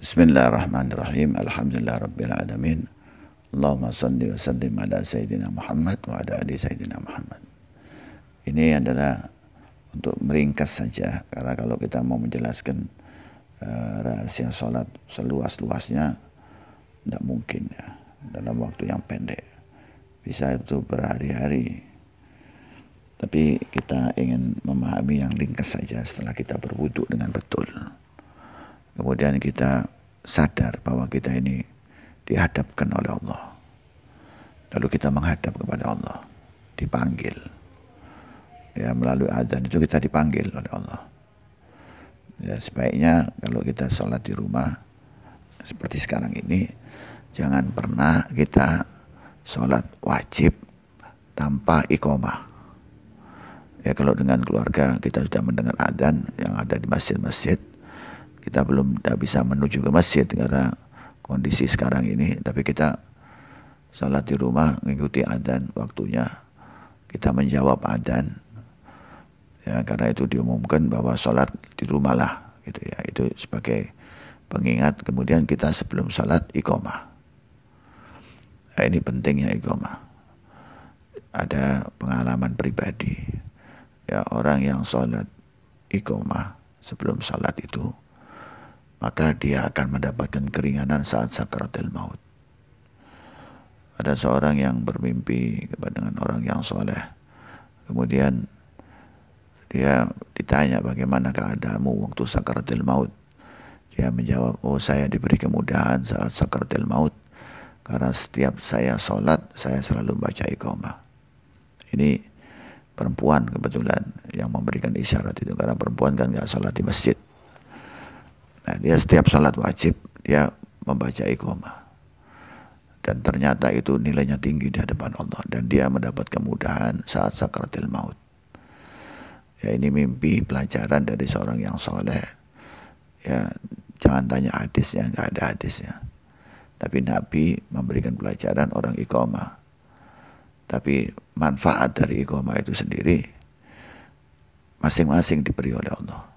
Bismillahirrahmanirrahim. Alhamdulillah Rabbil Alamin. Allahumma salli wa sallim ala Sayyidina Muhammad wa ala ali Sayyidina Muhammad. Ini adalah untuk meringkas saja, karena kalau kita mau menjelaskan rahasia sholat seluas-luasnya tidak mungkin ya, dalam waktu yang pendek. Bisa itu berhari-hari. Tapi kita ingin memahami yang ringkas saja setelah kita berwudu dengan betul. Kemudian kita sadar bahwa kita ini dihadapkan oleh Allah. Lalu kita menghadap kepada Allah, dipanggil. Ya, melalui adzan itu kita dipanggil oleh Allah. Ya, sebaiknya kalau kita sholat di rumah seperti sekarang ini, jangan pernah kita sholat wajib tanpa iqomah. Ya, kalau dengan keluarga kita sudah mendengar adzan yang ada di masjid-masjid, kita belum bisa menuju ke masjid karena kondisi sekarang ini, tapi kita salat di rumah mengikuti adzan waktunya, kita menjawab adzan ya, karena itu diumumkan bahwa salat di rumah lah gitu ya, itu sebagai pengingat. Kemudian kita sebelum salat iqomah. Nah, ini pentingnya iqomah. Ada pengalaman pribadi ya, orang yang salat iqomah sebelum salat itu, maka dia akan mendapatkan keringanan saat sakaratul maut. Ada seorang yang bermimpi dengan orang yang soleh. Kemudian dia ditanya, bagaimana keadaanmu waktu sakaratul maut? Dia menjawab, oh saya diberi kemudahan saat sakaratul maut, karena setiap saya sholat, saya selalu baca iqamah. Ini perempuan kebetulan yang memberikan isyarat itu, karena perempuan kan gak sholat di masjid. Nah, dia setiap salat wajib dia membaca iqamah, dan ternyata itu nilainya tinggi di hadapan Allah, dan dia mendapat kemudahan saat sakaratul maut. Ya, ini mimpi pelajaran dari seorang yang soleh. Ya, jangan tanya hadisnya, nggak ada hadisnya. Tapi Nabi memberikan pelajaran orang iqamah. Tapi manfaat dari iqamah itu sendiri masing-masing diberi oleh Allah.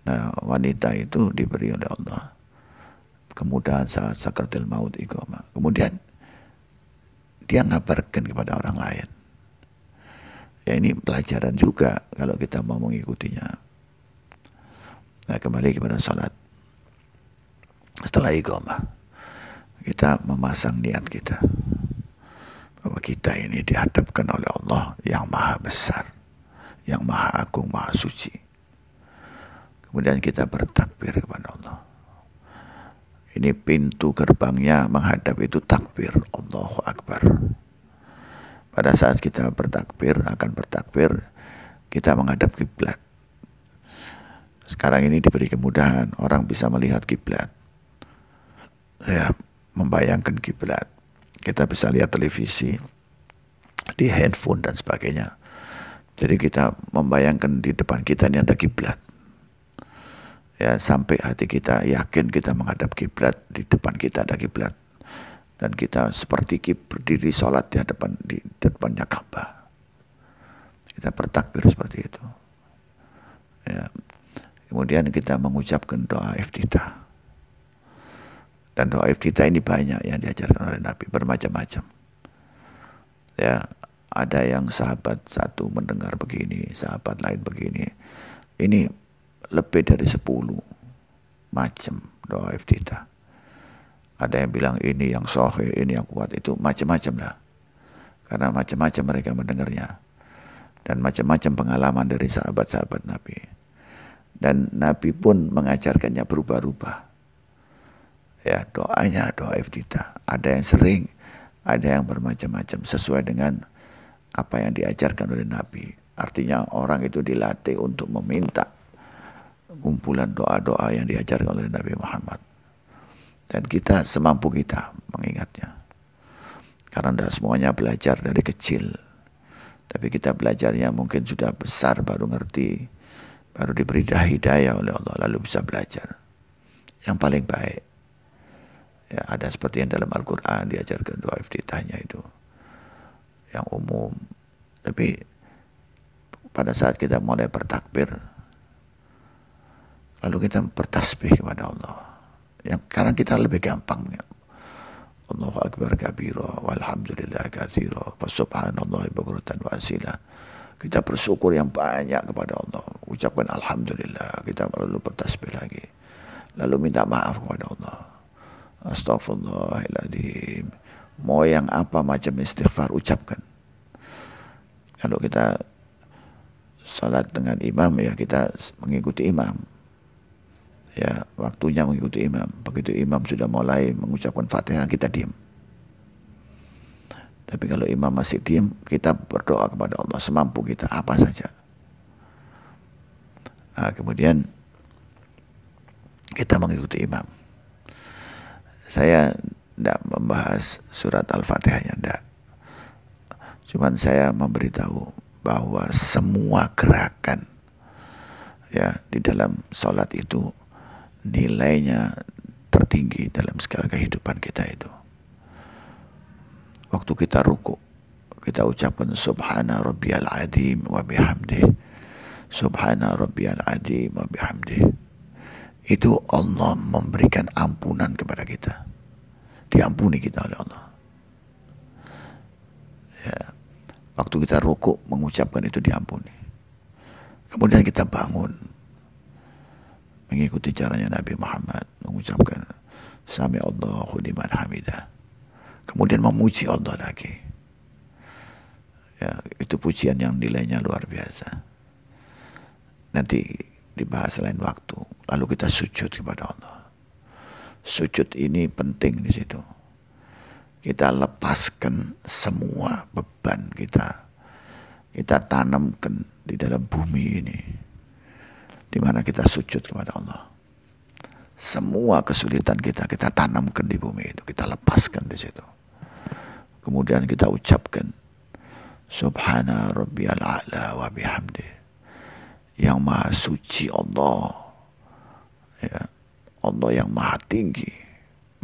Nah, wanita itu diberi oleh Allah kemudahan saat sakaratul maut iqamah. Kemudian dia ngabarkan kepada orang lain. Ya, ini pelajaran juga kalau kita mau mengikutinya. Nah, kembali kepada salat. Setelah iqamah, kita memasang niat kita bahwa kita ini dihadapkan oleh Allah yang maha besar, yang maha agung, maha suci. Kemudian kita bertakbir kepada Allah. Ini pintu gerbangnya menghadap itu takbir, Allahu Akbar. Pada saat kita bertakbir, kita menghadap kiblat. Sekarang ini diberi kemudahan, orang bisa melihat kiblat. Ya, membayangkan kiblat. Kita bisa lihat televisi, di handphone dan sebagainya. Jadi kita membayangkan di depan kita ini ada kiblat. Ya, sampai hati kita yakin kita menghadap kiblat, di depan kita ada kiblat, dan kita seperti berdiri sholat di depannya Ka'bah. Kita bertakbir seperti itu. Ya. Kemudian kita mengucapkan doa iftitah. Dan doa iftitah ini banyak yang diajarkan oleh Nabi, bermacam-macam. Ya, ada yang sahabat satu mendengar begini, sahabat lain begini. Ini lebih dari 10 macam doa iftitah. Ada yang bilang ini yang sahih, ini yang kuat, itu macam-macam lah. Karena macam-macam mereka mendengarnya. Dan macam-macam pengalaman dari sahabat-sahabat Nabi. Dan Nabi pun mengajarkannya berubah-ubah. Ya, doanya doa iftitah. Ada yang sering, ada yang bermacam-macam sesuai dengan apa yang diajarkan oleh Nabi. Artinya orang itu dilatih untuk meminta kumpulan doa-doa yang diajarkan oleh Nabi Muhammad. Dan kita semampu kita mengingatnya. Karena tidak semuanya belajar dari kecil. Tapi kita belajarnya mungkin sudah besar, baru ngerti, baru diberi hidayah oleh Allah, lalu bisa belajar. Yang paling baik. Ya, ada seperti yang dalam Al-Quran diajarkan doa iftitahnya itu. Yang umum. Tapi pada saat kita mulai bertakbir, lalu kita bertasbih kepada Allah. Yang sekarang kita lebih gampang. Allahu Akbar kabira walhamdulillah katsira wa subhanallahi bukratan wa asila. Kita bersyukur yang banyak kepada Allah. Ucapkan alhamdulillah. Kita lalu bertasbih lagi. Lalu minta maaf kepada Allah. Astaghfirullahaladzim. Mau yang apa macam istighfar ucapkan. Kalau kita salat dengan imam, ya kita mengikuti imam. Ya, waktunya mengikuti imam. Begitu imam sudah mulai mengucapkan Fatihah, kita diam. Tapi kalau imam masih diam, kita berdoa kepada Allah semampu kita, apa saja. Nah, kemudian kita mengikuti imam. Saya tidak membahas surat Al-Fatihahnya, tidak. Cuman saya memberitahu bahwa semua gerakan ya di dalam sholat itu nilainya tertinggi dalam segala kehidupan kita itu. Waktu kita ruku, kita ucapkan Subhana Rabbiyal Azim wa bihamdih. Subhana Rabbiyal Azim wa bihamdih. Itu Allah memberikan ampunan kepada kita. Diampuni kita oleh Allah. Ya. Waktu kita ruku mengucapkan itu diampuni. Kemudian kita bangun. Mengikuti caranya Nabi Muhammad. Mengucapkan Sami Allahu liman hamidah. Kemudian memuji Allah lagi. Ya, itu pujian yang nilainya luar biasa. Nanti dibahas lain waktu. Lalu kita sujud kepada Allah. Sujud ini penting di situ. Kita lepaskan semua beban kita. Kita tanamkan di dalam bumi ini. Di mana kita sujud kepada Allah. Semua kesulitan kita tanamkan di bumi itu. Kita lepaskan di situ. Kemudian kita ucapkan Subhana Rabbiyal A'la wa bihamdih. Yang maha suci Allah. Ya, Allah yang maha tinggi,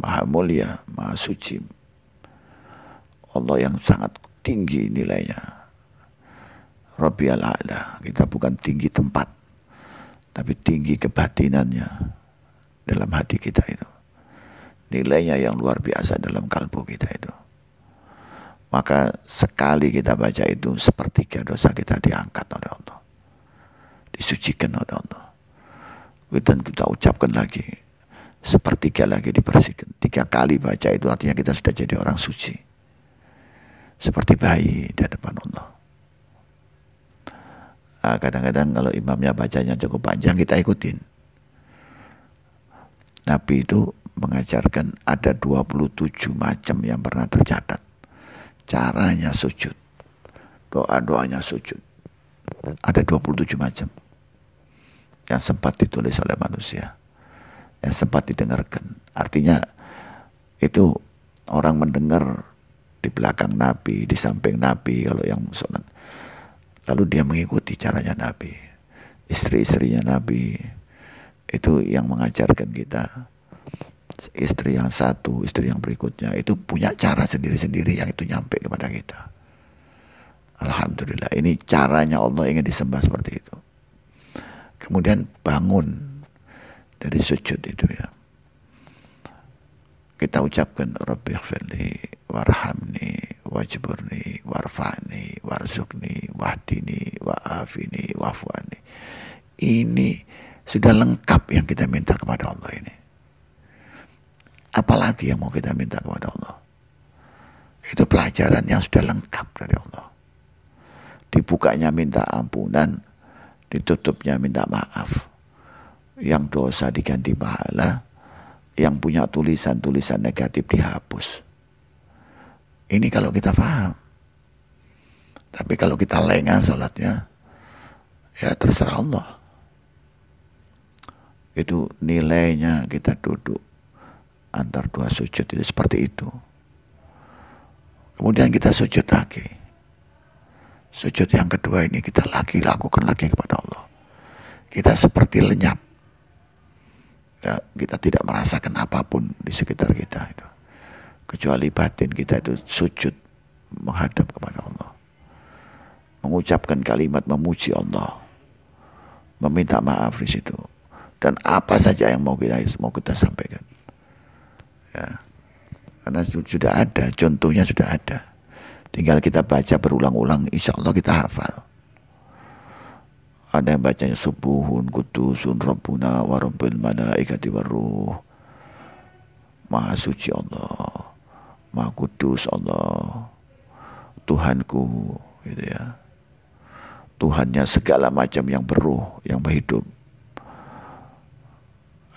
maha mulia, maha suci. Allah yang sangat tinggi nilainya. Rabbiyal A'la. Kita bukan tinggi tempat, tapi tinggi kebatinannya dalam hati kita itu. Nilainya yang luar biasa dalam kalbu kita itu. Maka sekali kita baca itu, sepertiga dosa kita diangkat oleh Allah. Disucikan oleh Allah. Dan kita ucapkan lagi, sepertiga lagi dibersihkan. 3 kali baca itu artinya kita sudah jadi orang suci. Seperti bayi di hadapan Allah. Kadang-kadang kalau imamnya bacanya cukup panjang, kita ikutin. Nabi itu mengajarkan ada 27 macam yang pernah tercatat. Caranya sujud. Doa-doanya sujud. Ada 27 macam. Yang sempat ditulis oleh manusia. Yang sempat didengarkan. Artinya itu orang mendengar di belakang Nabi, di samping Nabi kalau yang sholat. Lalu dia mengikuti caranya Nabi. Istri-istrinya Nabi itu yang mengajarkan kita. Istri yang satu, istri yang berikutnya itu punya cara sendiri-sendiri yang itu nyampe kepada kita. Alhamdulillah, ini caranya Allah ingin disembah seperti itu. Kemudian bangun dari sujud itu ya. Kita ucapkan Rabbighfirli warhamni wajburni warfa'ni warzukni wahdini wa'afini wa'fu'ani. Ini sudah lengkap yang kita minta kepada Allah ini. Apalagi yang mau kita minta kepada Allah? Itu pelajaran yang sudah lengkap dari Allah. Dibukanya minta ampunan, ditutupnya minta maaf. Yang dosa diganti pahala, yang punya tulisan-tulisan negatif dihapus. Ini kalau kita paham. Tapi kalau kita lengah salatnya, ya terserah Allah. Itu nilainya kita duduk antar 2 sujud itu seperti itu. Kemudian kita sujud lagi. Sujud yang kedua ini kita lakukan lagi kepada Allah. Kita seperti lenyap. Ya, kita tidak merasakan apapun di sekitar kita itu. Kecuali batin kita itu sujud menghadap kepada Allah. Mengucapkan kalimat memuji Allah. Meminta maaf di situ. Dan apa saja yang mau kita sampaikan. Ya. Karena sudah ada, contohnya sudah ada. Tinggal kita baca berulang-ulang, insya Allah kita hafal. Ada yang bacanya subuhun kudusun rabbuna wa rabbil malaikati waruh. Maha suci Allah, Maha kudus Allah, Tuhanku, gitu ya. Tuhannya segala macam yang beruh, yang berhidup.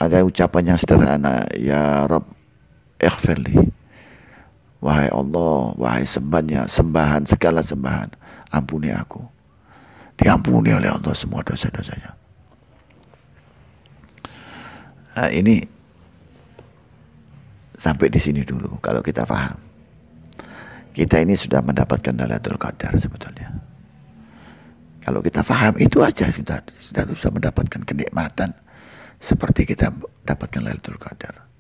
Ada ucapan yang sederhana, ya Rabb ighfirli. Wahai Allah, wahai sembahan segala sembahan, ampuni aku. Diampuni oleh Allah semua dosa-dosanya. Nah, ini sampai di sini dulu. Kalau kita paham, kita ini sudah mendapatkan Lailatul Qadar sebetulnya. Kalau kita paham itu aja sudah mendapatkan kenikmatan seperti kita dapatkan Lailatul Qadar.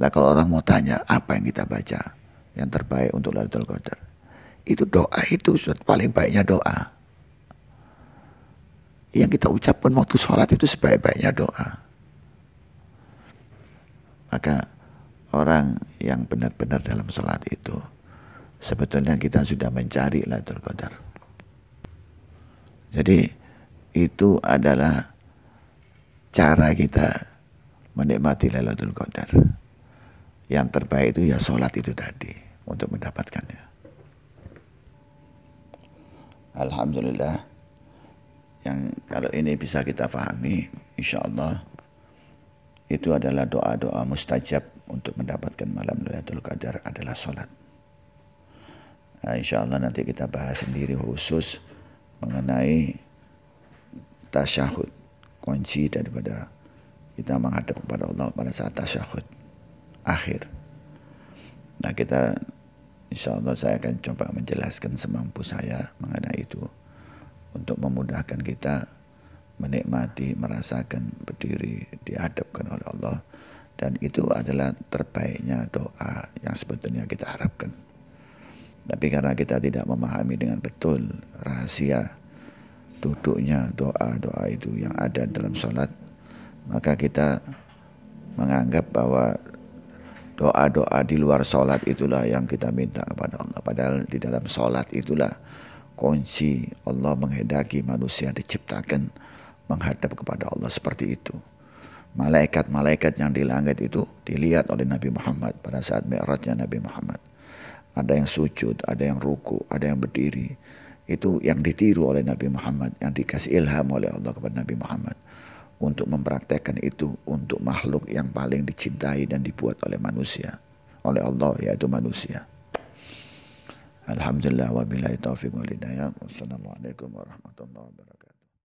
Lah kalau orang mau tanya apa yang kita baca yang terbaik untuk Lailatul Qadar, itu doa, itu paling baiknya doa. Yang kita ucapkan waktu sholat itu sebaik-baiknya doa. Maka orang yang benar-benar dalam sholat itu sebetulnya kita sudah mencari Lailatul Qadar. Jadi itu adalah cara kita menikmati Lailatul Qadar. Yang terbaik itu ya sholat itu tadi untuk mendapatkannya. Alhamdulillah, yang kalau ini bisa kita pahami, insya Allah itu adalah doa-doa mustajab untuk mendapatkan malam Lailatul Qadar adalah sholat. Nah, insya Allah nanti kita bahas sendiri khusus mengenai tasyahud, kunci daripada kita menghadap kepada Allah pada saat tasyahud akhir. Nah, kita insya Allah saya akan coba menjelaskan semampu saya mengenai itu untuk memudahkan kita menikmati, merasakan berdiri dihadapkan oleh Allah, dan itu adalah terbaiknya doa yang sebetulnya kita harapkan. Tapi karena kita tidak memahami dengan betul rahasia duduknya doa-doa itu yang ada dalam sholat, maka kita menganggap bahwa doa-doa di luar sholat itulah yang kita minta kepada Allah. Padahal di dalam sholat itulah kunci Allah menghendaki manusia diciptakan menghadap kepada Allah seperti itu. Malaikat-malaikat yang di langit itu dilihat oleh Nabi Muhammad pada saat mi'rajnya Nabi Muhammad. Ada yang sujud, ada yang ruku, ada yang berdiri. Itu yang ditiru oleh Nabi Muhammad, yang dikasih ilham oleh Allah kepada Nabi Muhammad untuk mempraktekkan itu untuk makhluk yang paling dicintai dan dibuat oleh manusia, oleh Allah, yaitu manusia. Alhamdulillah, wabillahi taufiq wal hidayah. Wassalamualaikum warahmatullahi wabarakatuh.